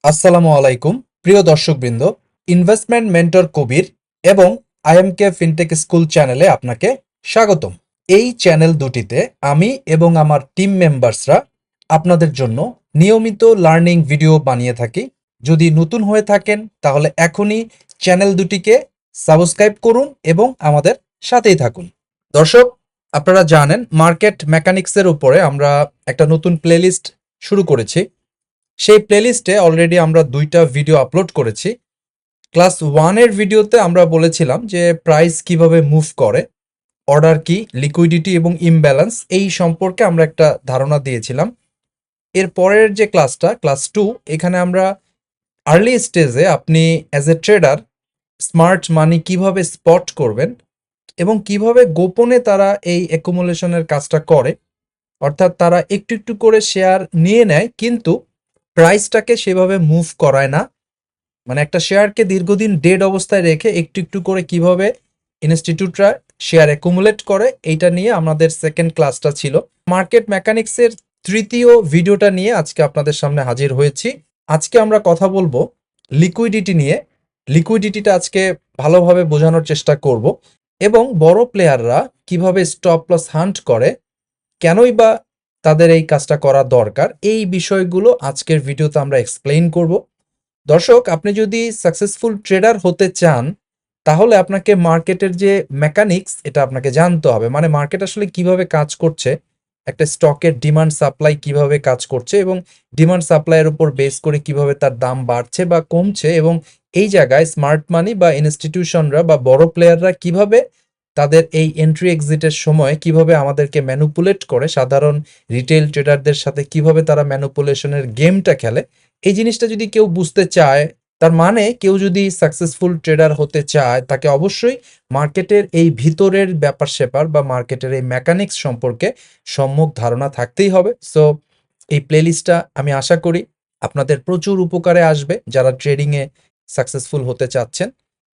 আসসালামু আলাইকুম প্রিয় দর্শকবৃন্দ, ইনভেস্টমেন্ট মেন্টর কবির এবং আইএমকে ফিনটেক স্কুল চ্যানেলে আপনাকে স্বাগতম। এই চ্যানেল দুটিতে আমি এবং আমার টিম মেম্বার্সরা আপনাদের জন্য নিয়মিত লার্নিং ভিডিও বানিয়ে থাকি। যদি নতুন হয়ে থাকেন তাহলে এখনই চ্যানেল দুটিকে সাবস্ক্রাইব করুন এবং আমাদের সাথেই থাকুন। দর্শক, আপনারা জানেন মার্কেট মেকানিক্সের উপরে আমরা একটা নতুন প্লেলিস্ট শুরু করেছি। সেই প্লেলিস্টে অলরেডি আমরা 2টা ভিডিও আপলোড করেছি। ক্লাস 1 এর ভিডিওতে আমরা বলেছিলাম যে প্রাইস কিভাবে মুভ করে, অর্ডার কি, লিকুইডিটি এবং ইমব্যালেন্স এই সম্পর্কে আমরা একটা ধারণা দিয়েছিলাম। এর পরের যে ক্লাসটা, ক্লাস 2, এখানে আমরা আর্লি স্টেজে আপনি অ্যাজ এ ট্রেডার স্মার্ট মানি কিভাবে স্পট করবেন এবং কিভাবে গোপনে তারা এই অ্যাকুমুলেশনের কাজটা করে, অর্থাৎ তারা একটু একটু করে শেয়ার নিয়ে নেয় কিন্তু প্রাইসটাকে সেভাবে মুভ করায় না। মানে একটা শেয়ারকে দীর্ঘদিন ডেড অবস্থায় রেখে একটু একটু করে কিভাবে ইনস্টিটিউটরা শেয়ার অ্যাকুমুলেট করে, এইটা নিয়ে আমাদের সেকেন্ড ক্লাসটা ছিল। মার্কেট মেকানিক্সের তৃতীয় ভিডিওটা নিয়ে আজকে আপনাদের সামনে হাজির হয়েছি। আজকে আমরা কথা বলবো লিকুইডিটি নিয়ে। লিকুইডিটিটা আজকে ভালোভাবে বোঝানোর চেষ্টা করব এবং বড় প্লেয়াররা কিভাবে স্টপ লস হান্ট করে, কেনই বা তাদের এই কাজটা করা দরকার, এই বিষয়গুলো আজকের ভিডিওতে আমরা এক্সপ্লেইন করব। দর্শক, আপনি যদি সাকসেসফুল ট্রেডার হতে চান তাহলে আপনাকে মার্কেটের যে মেকানিক্স এটা আপনাকে জানতে হবে। মানে মার্কেট আসলে কিভাবে কাজ করছে, একটা স্টকের ডিমান্ড সাপ্লাই কিভাবে কাজ করছে এবং ডিমান্ড সাপ্লাইয়ের উপর বেস করে কিভাবে তার দাম বাড়ছে বা কমছে, এবং এই জায়গায় স্মার্ট মানি বা ইনস্টিটিউশনরা বা বড় প্লেয়াররা কিভাবে তাদের এই এন্ট্রি এক্সিটের সময় কিভাবে আমাদেরকে ম্যানুপুলেট করে, সাধারণ রিটেল ট্রেডারদের সাথে কিভাবে তারা ম্যানুপুলেশনের গেমটা খেলে। এই জিনিসটা যদি কেউ বুঝতে চায়, তার মানে কেউ যদি সাকসেসফুল ট্রেডার হতে চায়, তাকে অবশ্যই মার্কেটের এই ভিতরের ব্যাপার স্যাপার বা মার্কেটের এই মেকানিক্স সম্পর্কে সম্যক ধারণা থাকতেই হবে। সো এই প্লেলিস্টটা আমি আশা করি আপনাদের প্রচুর উপকারে আসবে যারা ট্রেডিংয়ে সাকসেসফুল হতে চাচ্ছেন।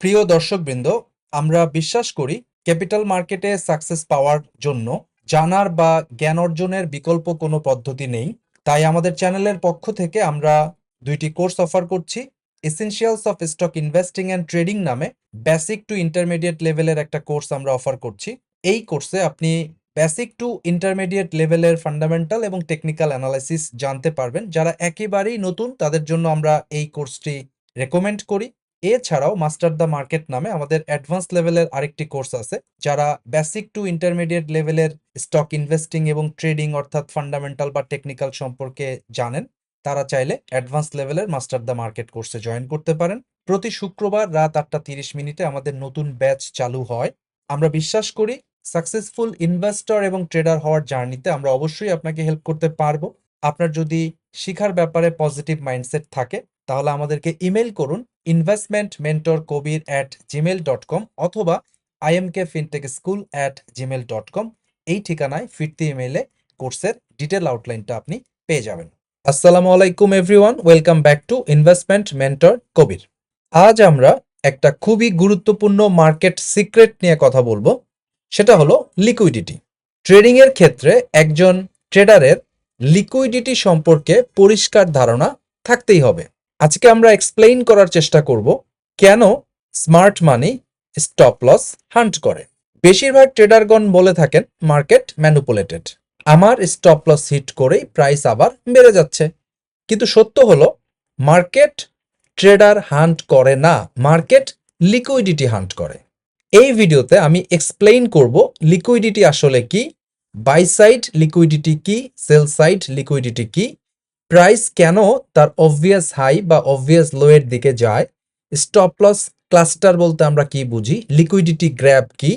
প্রিয় দর্শকবৃন্দ, আমরা বিশ্বাস করি ক্যাপিটাল মার্কেটে সাকসেস পাওয়ার জন্য জানার বা জ্ঞান অর্জনের বিকল্প কোনো পদ্ধতি নেই। তাই আমাদের চ্যানেলের পক্ষ থেকে আমরা 2টি কোর্স অফার করছি। Essentials of stock investing and trading নামে বেসিক টু ইন্টারমিডিয়েট লেভেলের একটা কোর্স আমরা অফার করছি। এই কোর্সে আপনি বেসিক টু ইন্টারমিডিয়েট লেভেলের ফান্ডামেন্টাল এবং টেকনিক্যাল অ্যানালাইসিস জানতে পারবেন। যারা একেবারেই নতুন তাদের জন্য আমরা এই কোর্সটি রেকমেন্ড করি। এছাড়াও মাস্টার দ্য মার্কেট নামে আমাদের অ্যাডভান্স লেভেলের আরেকটি কোর্স আছে। যারা বেসিক টু ইন্টারমিডিয়েট লেভেলের স্টক ইনভেস্টিং এবং ট্রেডিং অর্থাৎ ফান্ডামেন্টাল বা টেকনিক্যাল সম্পর্কে জানেন, তারা চাইলে অ্যাডভান্স লেভেলের মাস্টার দ্য মার্কেট কোর্সে জয়েন করতে পারেন। প্রতি শুক্রবার রাত 8:30 আমাদের নতুন ব্যাচ চালু হয়। আমরা বিশ্বাস করি সাকসেসফুল ইনভেস্টর এবং ট্রেডার হওয়ার জার্নিতে আমরা অবশ্যই আপনাকে হেল্প করতে পারবো। আপনার যদি শিখার ব্যাপারে পজিটিভ মাইন্ডসেট থাকে তাহলে আমাদেরকে ইমেল করুন investmentkobir@gmail.com অথবা imkfintechschool@gmail.com। এই ঠিকানায় ফিরতি ইমেইলে কোর্সের ডিটেল আউটলাইনটা আপনি পেয়ে যাবেন। আসসালামু আলাইকুম everyone, welcome back to investment mentor Kabir. আজ আমরা একটা খুবই গুরুত্বপূর্ণ মার্কেট সিক্রেট নিয়ে কথা বলবো, সেটা হলো লিকুইডিটি। ট্রেডিং এর ক্ষেত্রে একজন ট্রেডারের লিকুইডিটি সম্পর্কে পরিষ্কার ধারণা থাকতেই হবে। আজকে আমরা এক্সপ্লেইন করার চেষ্টা করব কেন smart money stop loss hunt করে। বেশিরভাগ ট্রেডারগণ বলে থাকেন মার্কেট ম্যানুপুলেটেড, আমার স্টপ লস হিট করেই প্রাইস আবার বেড়ে যাচ্ছে। কিন্তু সত্য হলো মার্কেট ট্রেডার হান্ট করে না, মার্কেট লিকুইডিটি হান্ট করে। এই ভিডিওতে আমি এক্সপ্লেইন করব লিকুইডিটি আসলে কি, বাই সাইড লিকুইডিটি কি, সেল সাইড লিকুইডিটি কি, প্রাইস কেন তার অবভিয়াস হাই বা অবভিয়াস লো এর দিকে যায়, স্টপ লস ক্লাস্টার বলতে আমরা কি বুঝি, লিকুইডিটি গ্র্যাব কি,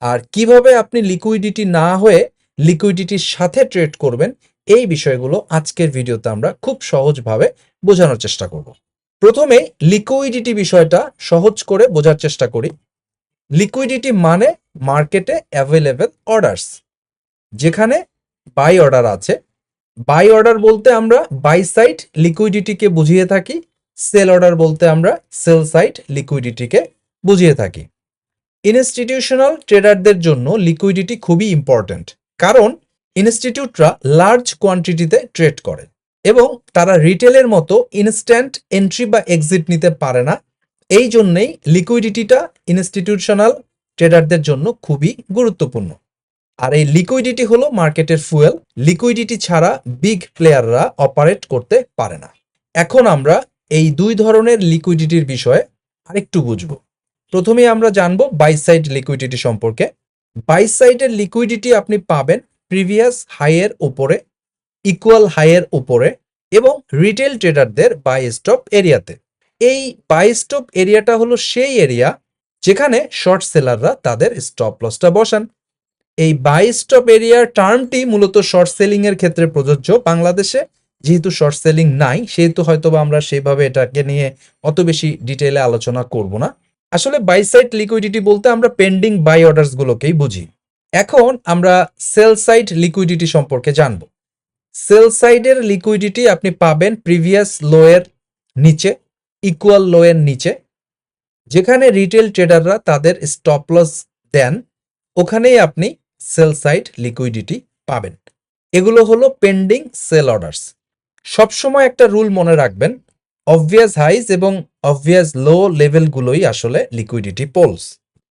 আর কিভাবে আপনি লিকুইডিটি না হয়ে লিকুইডিটির সাথে ট্রেড করবেন, এই বিষয়গুলো আজকের ভিডিওতে আমরা খুব সহজভাবে বোঝানোর চেষ্টা করব। প্রথমে লিকুইডিটি বিষয়টা সহজ করে বোঝার চেষ্টা করি। লিকুইডিটি মানে মার্কেটে অ্যাভেলেবেল অর্ডারস। যেখানে বাই অর্ডার আছে, বাই অর্ডার বলতে আমরা বাই সাইড লিকুইডিটিকে বুঝিয়ে থাকি, সেল অর্ডার বলতে আমরা সেল সাইড লিকুইডিটিকে বুঝিয়ে থাকি। ইনস্টিটিউশনাল ট্রেডারদের জন্য লিকুইডিটি খুবই ইম্পর্ট্যান্ট, কারণ ইনস্টিটিউটরা লার্জ কোয়ান্টিটিতে ট্রেড করে। এবং তারা রিটেলের মতো ইনস্ট্যান্ট এন্ট্রি বা এক্সিট নিতে পারে না। এই জন্যেই লিকুইডিটিটা ইনস্টিটিউশনাল ট্রেডারদের জন্য খুবই গুরুত্বপূর্ণ। আর এই লিকুইডিটি হলো মার্কেটের ফুয়েল। লিকুইডিটি ছাড়া বিগ প্লেয়াররা অপারেট করতে পারে না। এখন আমরা এই দুই ধরনের লিকুইডিটির বিষয়ে আরেকটু বুঝব। প্রথমেই আমরা জানবো বাই সাইড লিকুইডিটি সম্পর্কে। বাই সাইডের লিকুইডিটি আপনি পাবেন প্রিভিয়াস হাইয়ের উপরে, ইকুয়াল হাইয়ের উপরে এবং রিটেল ট্রেডারদের বাই স্টপ এরিয়াতে। এই বাই স্টপ এরিয়াটা হলো সেই এরিয়া যেখানে শর্ট সেলাররা তাদের স্টপ লসটা বসান। এই বাই স্টপ এরিয়ার টার্মটি মূলত শর্ট সেলিং এর ক্ষেত্রে প্রযোজ্য। বাংলাদেশে যেহেতু শর্ট সেলিং নাই, সেহেতু হয়তোবা আমরা সেইভাবে এটাকে নিয়ে অত বেশি ডিটেইলে আলোচনা করব না। আসলে বাই সাইড লিকুইডিটি বলতে আমরা পেন্ডিং বাই অর্ডারস গুলোকেই বুঝি। এখন আমরা সেল সাইড লিকুইডিটি সম্পর্কে জানব। সেল সাইডের লিকুইডিটি আপনি পাবেন প্রিভিয়াস লোয়ের নিচে, ইকুয়াল লোয়ের নিচে। যেখানে রিটেল ট্রেডাররা তাদের স্টপ লস দেন, ওখানেই আপনি সেল সাইড লিকুইডিটি পাবেন। এগুলো হলো পেন্ডিং সেল অর্ডারস। সবসময় একটা রুল মনে রাখবেন, অবভিয়াস হাইজ এবং অবভিয়াস লো লেভেলগুলোই আসলে লিকুইডিটি পোলস।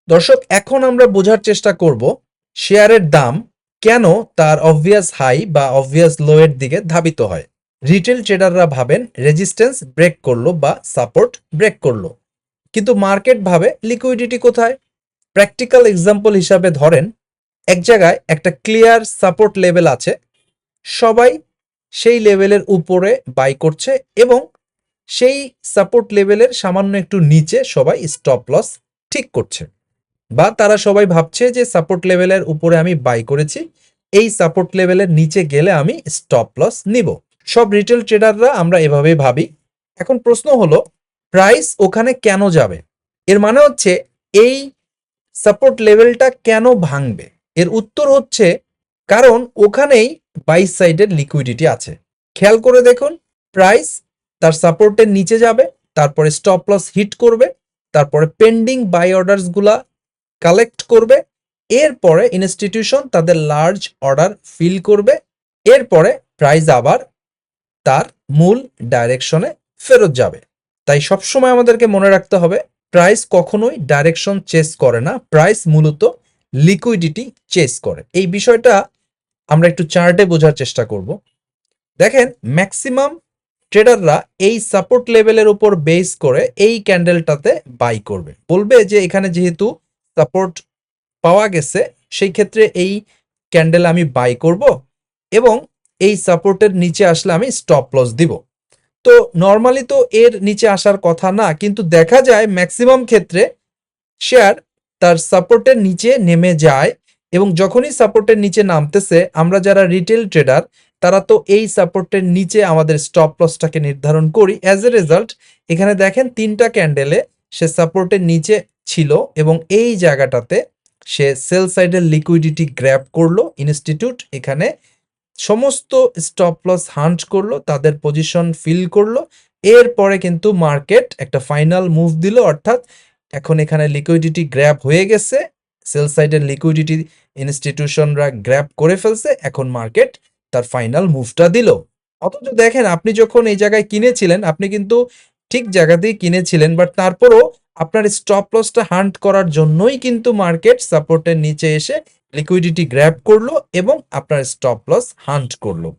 দর্শক, এখন আমরা বোঝার চেষ্টা করব শেয়ারের দাম কেন তার অবভিয়াস হাই বা অবভিয়াস লো এর দিকে ধাবিত হয়। রিটেল ট্রেডাররা ভাবেন রেজিস্ট্যান্স ব্রেক করলো বা সাপোর্ট ব্রেক করলো, কিন্তু মার্কেট ভাবে লিকুইডিটি কোথায়। প্র্যাকটিক্যাল এক্সাম্পল হিসাবে ধরেন, এক জায়গায় একটা ক্লিয়ার সাপোর্ট লেভেল আছে, সবাই সেই লেভেলের উপরে বাই করছে এবং সেই সাপোর্ট লেভেলের সামান্য একটু নিচে সবাই স্টপ লস ঠিক করছে, বা তারা সবাই ভাবছে যে সাপোর্ট লেভেলের উপরে আমি বাই করেছি, এই সাপোর্ট লেভেলের নিচে গেলে আমি স্টপ লস নিব। সব রিটেল ট্রেডাররা আমরা এভাবেই ভাবি। এখন প্রশ্ন হলো, প্রাইস ওখানে কেন যাবে? এর মানে হচ্ছে এই সাপোর্ট লেভেলটা কেন ভাঙবে? এর উত্তর হচ্ছে কারণ ওখানেই বাই সাইডের লিকুইডিটি আছে। খেয়াল করে দেখুন, প্রাইস তার সাপোর্টের নিচে যাবে, তারপরে স্টপ লস হিট করবে, তারপরে পেন্ডিং বাই অর্ডারস গুলা কালেক্ট করবে, এরপরে ইনস্টিটিউশন তাদের লার্জ অর্ডার ফিল করবে, এরপরে প্রাইস আবার তার মূল ডাইরেকশনে ফেরত যাবে। তাই সবসময় আমাদেরকে মনে রাখতে হবে, প্রাইস কখনোই ডাইরেকশন চেস করে না, প্রাইস মূলত লিকুইডিটি চেস করে। এই বিষয়টা আমরা একটু চার্টে বোঝার চেষ্টা করব। দেখেন, ম্যাক্সিমাম ট্রেডাররা এই সাপোর্ট লেভেলের উপর বেস করে এই ক্যান্ডেলটাতে বাই করবে, বলবে যে এখানে যেহেতু সাপোর্ট পাওয়া গেছে সেই ক্ষেত্রে এই ক্যান্ডেল আমি বাই করব এবং এই সাপোর্টের নিচে আসলে আমি স্টপ লস দিব। তো নর্মালি তো এর নিচে আসার কথা না, কিন্তু দেখা যায় ম্যাক্সিমাম ক্ষেত্রে শেয়ার তার সাপোর্টের নিচে নেমে যায় এবং যখনই সাপোর্টের নিচে নামতেছে, আমরা যারা রিটেল ট্রেডার তারা তো এই সাপোর্টের নিচে আমাদের স্টপ লসটাকে নির্ধারণ করি। অ্যাজ এ রেজাল্ট এখানে দেখেন 3টা ক্যান্ডেলে সে সাপোর্টের নিচে ছিল এবং এই জায়গাটাতে সে সেল সাইডের লিকুইডিটি গ্র্যাব করলো। ইনস্টিটিউট এখানে সমস্ত স্টপ লস হান্ট করলো, তাদের পজিশন ফিল করলো, এরপরে কিন্তু মার্কেট একটা ফাইনাল মুভ দিল, অর্থাৎ এখন এখানে লিকুইডিটি গ্র্যাব হয়ে গেছে, সেল সাইডের লিকুইডিটি ইনস্টিটিউশনরা গ্র্যাব করে ফেলছে, এখন মার্কেট তার ফাইনাল মুভটা দিল। অথচ দেখেন, আপনি যখন এই জায়গায় কিনেছিলেন আপনি কিন্তু ঠিক জায়গাতেই কিনেছিলেন, বাট তারপরও আপনার স্টপ লসটা হান্ট করার জন্যই কিন্তু মার্কেট সাপোর্টের নিচে এসে লিকুইডিটি গ্র্যাব করলো এবং আপনার স্টপ লস হান্ট করলো।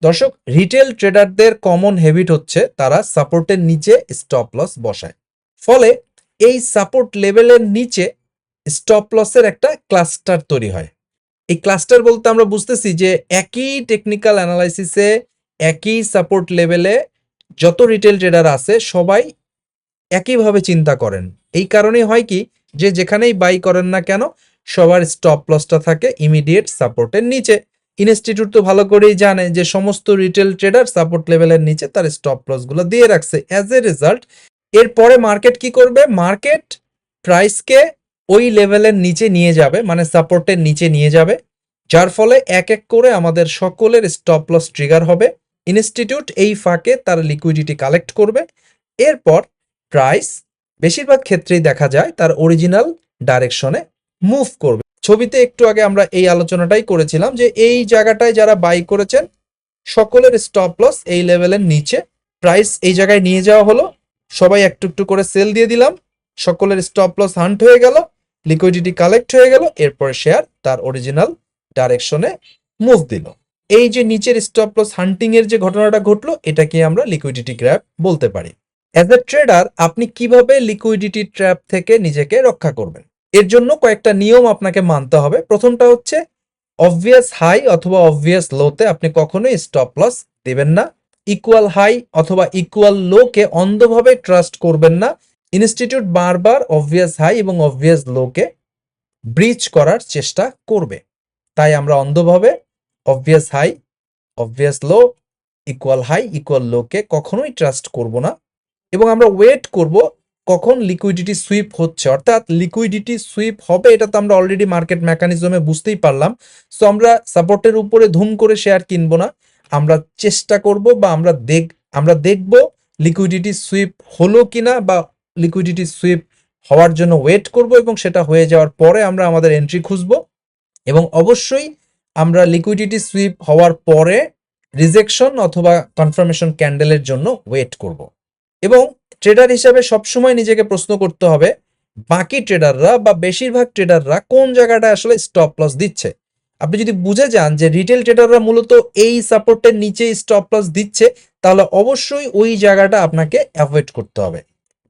দর্শক, রিটেল ট্রেডারদের কমন হ্যাবিট হচ্ছে তারা সাপোর্টের নিচে স্টপ লস বসায়। ফলে এই সাপোর্ট লেভেলের নিচে স্টপ লসের একটা ক্লাস্টার তৈরি হয়। এই ক্লাস্টার বলতে আমরা বুঝতেছি যে একই টেকনিক্যাল অ্যানালাইসিসে একই সাপোর্ট লেভেলে যত রিটেল ট্রেডার আছে সবাই একইভাবে চিন্তা করেন। এই কারণেই হয় কি, যে যেখানেই বাই করেন না কেন সবার স্টপ লসটা থাকে ইমিডিয়েট সাপোর্টের নিচে। ইনস্টিটিউট তো ভালো করেই জানে যে সমস্ত রিটেল ট্রেডার সাপোর্ট লেভেলের নিচে তার স্টপ লসগুলো দিয়ে রাখছে। অ্যাজ এ রেজাল্ট এরপরে মার্কেট কি করবে? মার্কেট প্রাইসকে ওই লেভেলের নিচে নিয়ে যাবে, মানে সাপোর্টের নিচে নিয়ে যাবে, যার ফলে এক এক করে আমাদের সকলের স্টপ লস ট্রিগার হবে। ইনস্টিটিউট এই ফাঁকে তার লিকুইডিটি কালেক্ট করবে, এরপর প্রাইস বেশিরভাগ ক্ষেত্রেই দেখা যায় তার অরিজিনাল ডাইরেকশনে মুভ করবে। ছবিতে একটু আগে আমরা এই আলোচনাটাই করেছিলাম যে এই জায়গাটায় যারা বাই করেছেন সকলের স্টপ লস এই লেভেলের নিচে, প্রাইস এই জায়গায় নিয়ে যাওয়া হলো, সবাই একটু একটু করে সেল দিয়ে দিলাম, সকলের স্টপ লস হান্ট হয়ে গেল, লিকুইডিটি কালেক্ট হয়ে গেল, এরপর শেয়ার তার অরিজিনাল ডাইরেকশনে মুভ দিল। এই যে নিচের স্টপ লস হান্টিং এর যে ঘটনাটা ঘটলো, এটাকে আমরা লিকুইডিটি গ্র্যাব বলতে পারি। অ্যাজ এ ট্রেডার আপনি কিভাবে লিকুইডিটি ট্র্যাপ থেকে নিজেকে রক্ষা করবেন, এর জন্য কয়েকটা নিয়ম আপনাকে মানতে হবে। প্রথমটা হচ্ছে অবভিয়াস হাই অথবা অবভিয়াস লোতে আপনি কখনোই স্টপ লস দেবেন না। ইকুয়াল হাই অথবা ইকুয়াল লো কে অন্ধভাবে ট্রাস্ট করবেন না। ইনস্টিটিউট বারবার অবভিয়াস হাই এবং অবভিয়াস লোকে ব্রিচ করার চেষ্টা করবে, তাই আমরা অন্ধভাবে অবভিয়াস হাই, অবভিয়াস লো, ইকুয়াল হাই, ইকুয়াল লোকে কখনোই ট্রাস্ট করব না। এবং আমরা ওয়েট করব কখন লিকুইডিটি সুইপ হচ্ছে, অর্থাৎ লিকুইডিটি সুইপ হবে এটা তো আমরা অলরেডি মার্কেট মেকানিজমে বুঝতেই পারলাম। সো আমরা সাপোর্টের উপরে ধুম করে শেয়ার কিনবো না, আমরা চেষ্টা করব বা আমরা দেখব লিকুইডিটি সুইপ হলো কিনা, বা লিকুইডিটি সুইপ হওয়ার জন্য ওয়েট করব এবং সেটা হয়ে যাওয়ার পরে আমরা আমাদের এন্ট্রি খুঁজবো। এবং অবশ্যই আমরা লিকুইডিটি সুইপ হওয়ার পরে রিজেকশন অথবা কনফার্মেশন ক্যান্ডেলের জন্য ওয়েট করব। এবং ট্রেডার হিসাবে সবসময় নিজেকে প্রশ্ন করতে হবে বাকি ট্রেডাররা বা বেশিরভাগ ট্রেডাররা কোন জায়গাটা আসলে স্টপ লস দিচ্ছে। আপনি যদি বুঝে যান যে রিটেল ট্রেডাররা মূলত এই সাপোর্টের নিচে স্টপ লস দিচ্ছে, তাহলে অবশ্যই ওই জায়গাটা আপনাকে অ্যাভয়েড করতে হবে।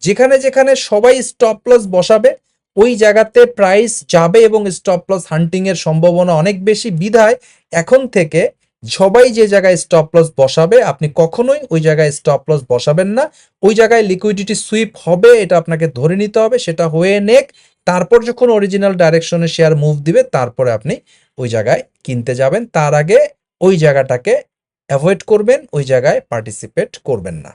যেখানে যেখানে সবাই স্টপ লস বসাবে ওই জায়গাতে প্রাইস যাবে এবং স্টপ লস হান্টিং এর সম্ভাবনা অনেক বেশি, বিধায় এখন থেকে সবাই যে জায়গায় স্টপ লস বসাবে আপনি কখনোই ওই জায়গায় স্টপ লস বসাবেন না। ওই জায়গায় লিকুইডিটি সুইপ হবে এটা আপনাকে ধরে নিতে হবে, সেটা হয়ে নেক, তারপর যখন অরিজিনাল ডাইরেকশনে শেয়ার মুভ দিবে তারপরে আপনি ওই জায়গায় কিনতে যাবেন। তার আগে ওই জায়গাটাকে অ্যাভয়েড করবেন, ওই জায়গায় পার্টিসিপেট করবেন না।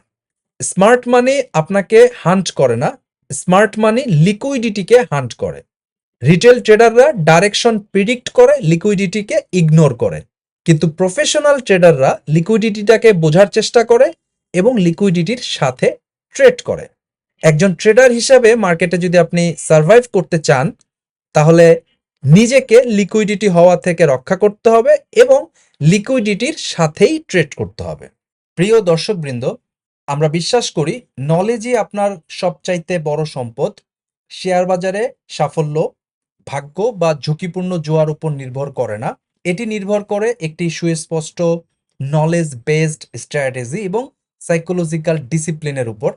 স্মার্ট মানি আপনাকে হান্ট করে না, স্মার্ট মানি লিকুইডিটিকে হান্ট করে। রিটেল ট্রেডাররা ডাইরেকশন প্রিডিক্ট করে, লিকুইডিটিকে ইগনোর করে, কিন্তু প্রফেশনাল ট্রেডাররা লিকুইডিটিটাকে বোঝার চেষ্টা করে এবং লিকুইডিটির সাথে ট্রেড করে। একজন ট্রেডার হিসাবে মার্কেটে যদি আপনি সার্ভাইভ করতে চান তাহলে নিজেকে লিকুইডিটি হওয়া থেকে রক্ষা করতে হবে এবং লিকুইডিটির সাথেই ট্রেড করতে হবে। প্রিয় দর্শকবৃন্দ, আমরা বিশ্বাস করি নলেজই আপনার সবচাইতে বড় সম্পদ। শেয়ার বাজারে সাফল্য ভাগ্য বা ঝুঁকিপূর্ণ জোয়ার উপর নির্ভর করে না, এটি নির্ভর করে একটি সুস্পষ্ট নলেজ বেসড স্ট্র্যাটেজি এবং সাইকোলজিক্যাল ডিসিপ্লিনের উপর।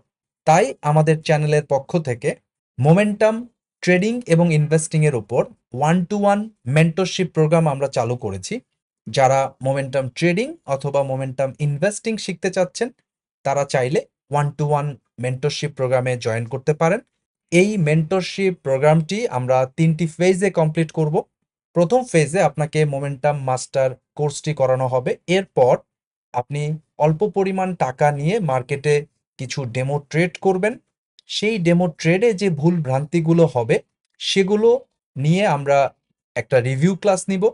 তাই আমাদের চ্যানেলের পক্ষ থেকে মোমেন্টাম ট্রেডিং এবং ইনভেস্টিং এর উপর 1-to-1 মেন্টরশিপ প্রোগ্রাম আমরা চালু করেছি। যারা মোমেন্টাম ট্রেডিং অথবা মোমেন্টাম ইনভেস্টিং শিখতে চাচ্ছেন তারা চাইলে 1-to-1 মেন্টরশিপ প্রোগ্রামে জয়েন করতে পারেন। এই মেন্টরশিপ প্রোগ্রামটি আমরা 3টি ফেজে কমপ্লিট করব। প্রথম ফেজে আপনাকে মোমেন্টাম মাস্টার কোর্সটি করানো হবে। এরপর আপনি অল্প পরিমাণ টাকা নিয়ে মার্কেটে কিছু ডেমো ট্রেড করবেন। সেই ডেমো ট্রেডে যে ভুল ভ্রান্তিগুলো হবে সেগুলো নিয়ে আমরা একটা রিভিউ ক্লাস নিব।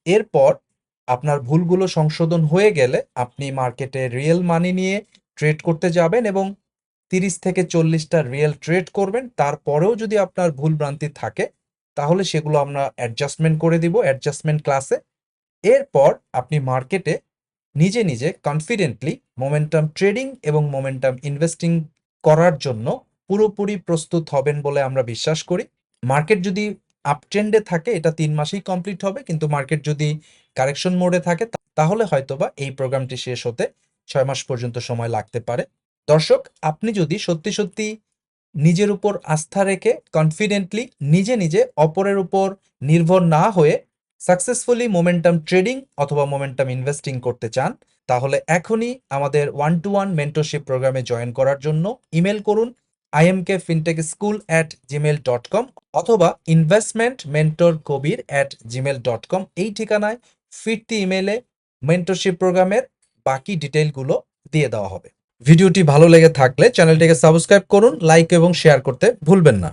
এরপর আপনার ভুলগুলো সংশোধন হয়ে গেলে আপনি মার্কেটে রিয়েল মানি নিয়ে ট্রেড করতে যাবেন এবং 30 থেকে 40টা রিয়েল ট্রেড করবেন। তারপরেও যদি আপনার ভুল ভ্রান্তি থাকে তাহলে সেগুলো আমরা অ্যাডজাস্টমেন্ট করে দিব অ্যাডজাস্টমেন্ট ক্লাসে। এরপর আপনি মার্কেটে নিজে নিজে কনফিডেন্টলি মোমেন্টাম ট্রেডিং এবং মোমেন্টাম ইনভেস্টিং করার জন্য পুরোপুরি প্রস্তুত হবেন বলে আমরা বিশ্বাস করি। মার্কেট যদি আপট্রেন্ডে থাকে এটা 3 মাসেই কমপ্লিট হবে, কিন্তু মার্কেট যদি কারেকশন মোডে থাকে তাহলে হয়তোবা এই প্রোগ্রামটি শেষ হতে 6 মাস পর্যন্ত সময় লাগতে পারে। দর্শক, আপনি যদি সত্যি সত্যি নিজের উপর আস্থা রেখে কনফিডেন্টলি নিজে নিজে অপরের উপর নির্ভর না হয়ে সাকসেসফুলি মোমেন্টাম ট্রেডিং অথবা মোমেন্টাম ইনভেস্টিং করতে চান তাহলে এখনই আমাদের 1-to-1 মেন্টরশিপ প্রোগ্রামে জয়েন করার জন্য ইমেল করুন imkfintechschool@gmail.com অথবা investmentmentorkobir@gmail.com। এই ঠিকানায় ফিরতি ইমেলে মেন্টরশিপ প্রোগ্রামের বাকি ডিটেইলগুলো দিয়ে দেওয়া হবে। ভিডিওটি ভালো লেগে থাকলে চ্যানেলটিকে সাবস্ক্রাইব করুন, লাইক এবং শেয়ার করতে ভুলবেন না।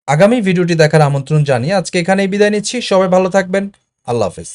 আগামী ভিডিওটি দেখার আমন্ত্রণ জানিয়ে আজকে এখানেই বিদায় নিচ্ছি। সবাই ভালো থাকবেন। আল্লাহ হাফেজ।